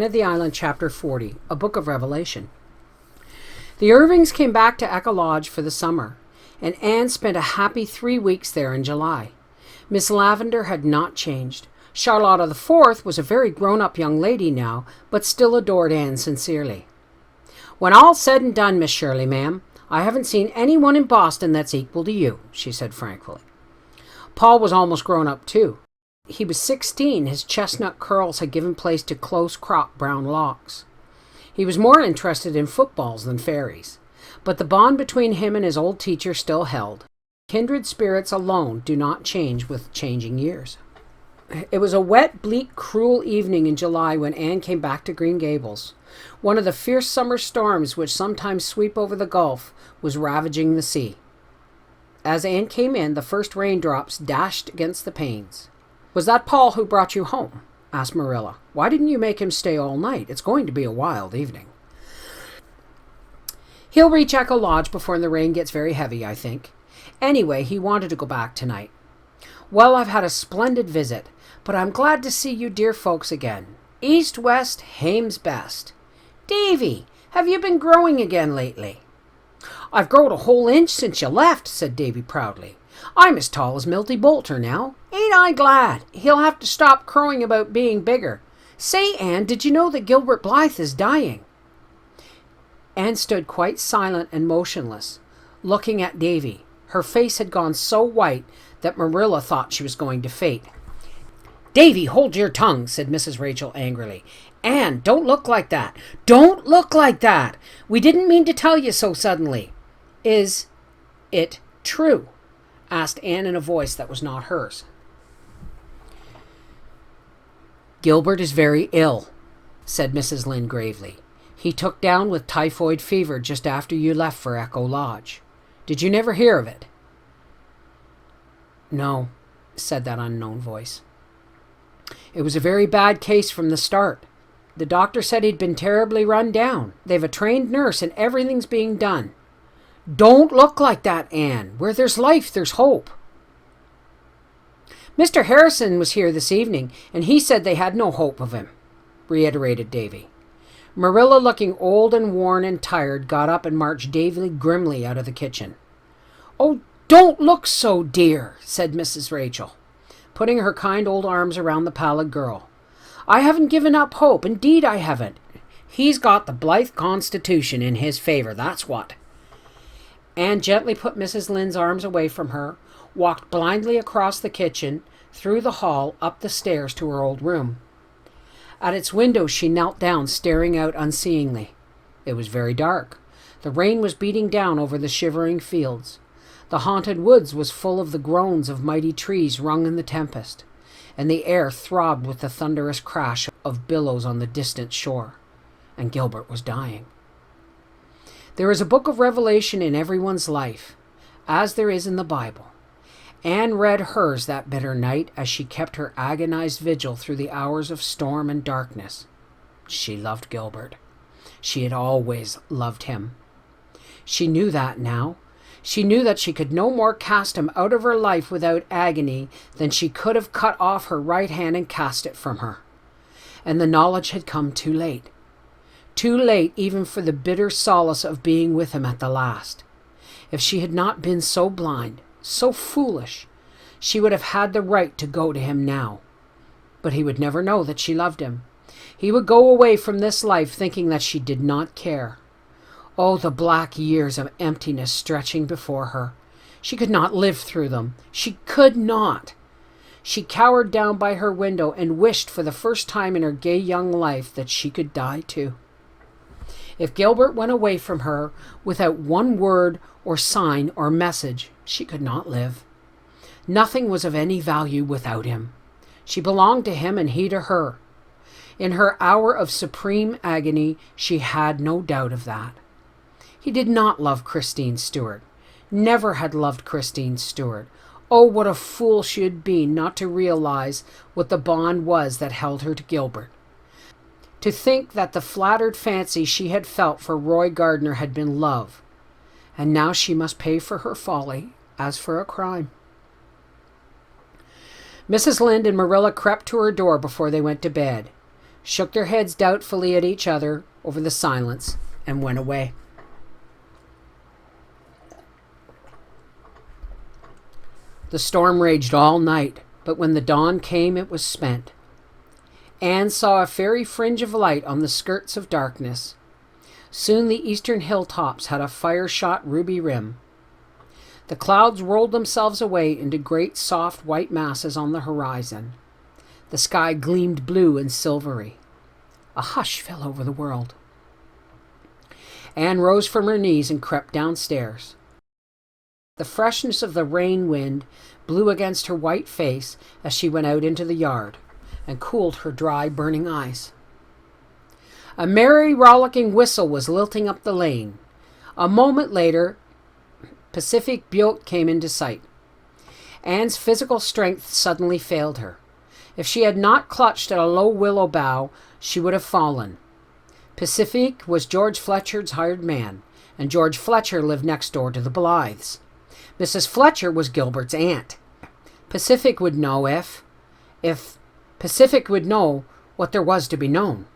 Man of the Island, Chapter 40, a book of Revelation. The Irvings came back to Echo Lodge for the summer, and Anne spent a happy 3 weeks there in July. Miss Lavender had not changed. Charlotta the Fourth was a very grown-up young lady now, but still adored Anne sincerely. "When all's said and done, Miss Shirley, ma'am, I haven't seen anyone in Boston that's equal to you," she said frankly. Paul was almost grown up too. He was 16. His chestnut curls had given place to close-cropped brown locks. He was more interested in footballs than fairies, but the bond between him and his old teacher still held. Kindred spirits alone do not change with changing years. It was a wet, bleak, cruel evening in July when Anne came back to Green Gables. One of the fierce summer storms which sometimes sweep over the Gulf was ravaging the sea. As Anne came in, the first raindrops dashed against the panes. "Was that Paul who brought you home?" asked Marilla. "Why didn't you make him stay all night? It's going to be a wild evening." "He'll reach Echo Lodge before the rain gets very heavy, I think. Anyway, he wanted to go back tonight." "Well, I've had a splendid visit, but I'm glad to see you dear folks again. East, west, hame's best. Davy, have you been growing again lately?" "I've growed a whole inch since you left," said Davy proudly. "I'm as tall as Milty Boulter now. Ain't I glad? He'll have to stop crowing about being bigger. Say, Anne, did you know that Gilbert Blythe is dying?" Anne stood quite silent and motionless, looking at Davy. Her face had gone so white that Marilla thought she was going to faint. "Davy, hold your tongue," said Mrs. Rachel angrily. "Anne, don't look like that. Don't look like that. We didn't mean to tell you so suddenly." "Is it true?" asked Anne in a voice that was not hers. "Gilbert is very ill," said Mrs. Lynde gravely. "He took down with typhoid fever just after you left for Echo Lodge. Did you never hear of it?" "No," said that unknown voice. "It was a very bad case from the start. The doctor said he'd been terribly run down. They've a trained nurse and everything's being done." "Don't look like that, Anne. Where there's life, there's hope." "Mr. Harrison was here this evening, and he said they had no hope of him," reiterated Davy. Marilla, looking old and worn and tired, got up and marched Davy grimly out of the kitchen. "Oh, don't look so, dear," said Mrs. Rachel, putting her kind old arms around the pallid girl. "I haven't given up hope. Indeed, I haven't. He's got the Blythe constitution in his favor, that's what." Anne gently put Mrs. Lynde's arms away from her, walked blindly across the kitchen, through the hall, up the stairs to her old room. At its window she knelt down, staring out unseeingly. It was very dark. The rain was beating down over the shivering fields. The haunted woods was full of the groans of mighty trees wrung in the tempest, and the air throbbed with the thunderous crash of billows on the distant shore. And Gilbert was dying. There is a book of Revelation in everyone's life, as there is in the Bible. Anne read hers that bitter night as she kept her agonized vigil through the hours of storm and darkness. She loved Gilbert. She had always loved him. She knew that now. She knew that she could no more cast him out of her life without agony than she could have cut off her right hand and cast it from her. And the knowledge had come too late. Too late even for the bitter solace of being with him at the last. If she had not been so blind, so foolish, she would have had the right to go to him now. But he would never know that she loved him. He would go away from this life thinking that she did not care. Oh, the black years of emptiness stretching before her. She could not live through them. She could not. She cowered down by her window and wished for the first time in her gay young life that she could die too. If Gilbert went away from her without one word or sign or message, she could not live. Nothing was of any value without him. She belonged to him and he to her. In her hour of supreme agony, she had no doubt of that. He did not love Christine Stuart, never had loved Christine Stuart. Oh, what a fool she had been not to realize what the bond was that held her to Gilbert. To think that the flattered fancy she had felt for Roy Gardner had been love, and now she must pay for her folly as for a crime. Mrs. Lynde and Marilla crept to her door before they went to bed. shook their heads doubtfully at each other over the silence, and went away. The storm raged all night, but when the dawn came, it was spent. Anne saw a fairy fringe of light on the skirts of darkness. Soon the eastern hilltops had a fire-shot ruby rim. The clouds rolled themselves away into great soft white masses on the horizon. The sky gleamed blue and silvery. A hush fell over the world. Anne rose from her knees and crept downstairs. The freshness of the rain wind blew against her white face as she went out into the yard and cooled her dry, burning eyes. A merry, rollicking whistle was lilting up the lane. A moment later, Pacific Butte came into sight. Anne's physical strength suddenly failed her. If she had not clutched at a low willow bough, she would have fallen. Pacific was George Fletcher's hired man, and George Fletcher lived next door to the Blythes. Mrs. Fletcher was Gilbert's aunt. Pacific would know if Pacific would know what there was to be known.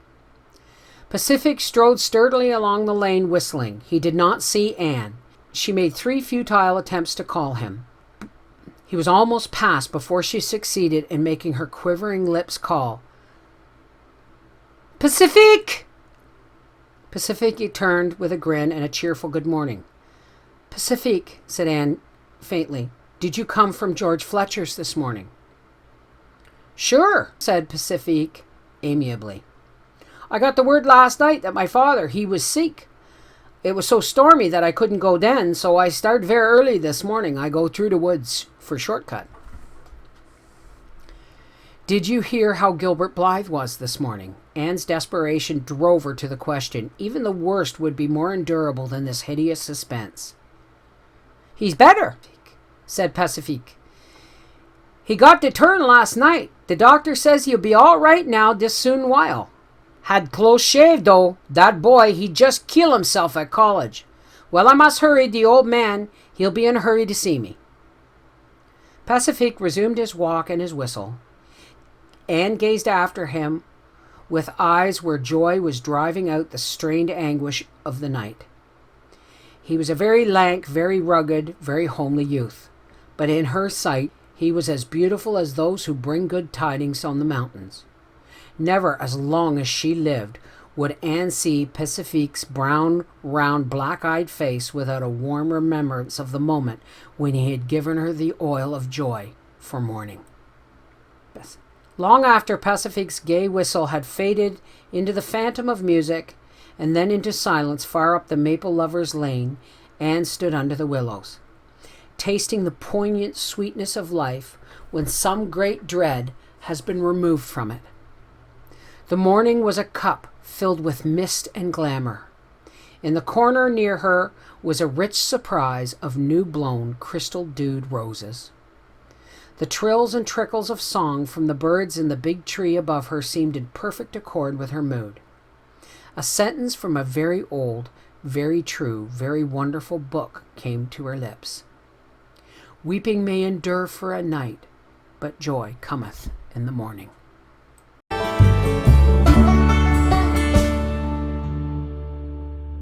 Pacific strode sturdily along the lane whistling. He did not see Anne. She made 3 futile attempts to call him. He was almost past before she succeeded in making her quivering lips call. "Pacific!" Pacific turned with a grin and a cheerful good morning. "Pacific," said Anne faintly, "did you come from George Fletcher's this morning?" "Sure," said Pacific amiably. "I got the word last night that my father, he was sick. It was so stormy that I couldn't go then, so I start very early this morning. I go through the woods for shortcut." "Did you hear how Gilbert Blythe was this morning?" Anne's desperation drove her to the question. Even the worst would be more endurable than this hideous suspense. "He's better," said Pacifique. "He got the turn last night. The doctor says he'll be all right now this soon while. Had close shave, though. That boy, he'd just kill himself at college. Well, I must hurry. The old man, he'll be in a hurry to see me." Pacifique resumed his walk and his whistle. Anne gazed after him with eyes where joy was driving out the strained anguish of the night. He was a very lank, very rugged, very homely youth, but in her sight he was as beautiful as those who bring good tidings on the mountains. Never, as long as she lived, would Anne see Pacifique's brown, round, black-eyed face without a warm remembrance of the moment when he had given her the oil of joy for mourning. Long after Pacifique's gay whistle had faded into the phantom of music and then into silence far up the Maple Lovers' Lane, Anne stood under the willows, tasting the poignant sweetness of life when some great dread has been removed from it. The morning was a cup filled with mist and glamour. In the corner near her was a rich surprise of new-blown, crystal-dewed roses. The trills and trickles of song from the birds in the big tree above her seemed in perfect accord with her mood. A sentence from a very old, very true, very wonderful book came to her lips. "Weeping may endure for a night, but joy cometh in the morning."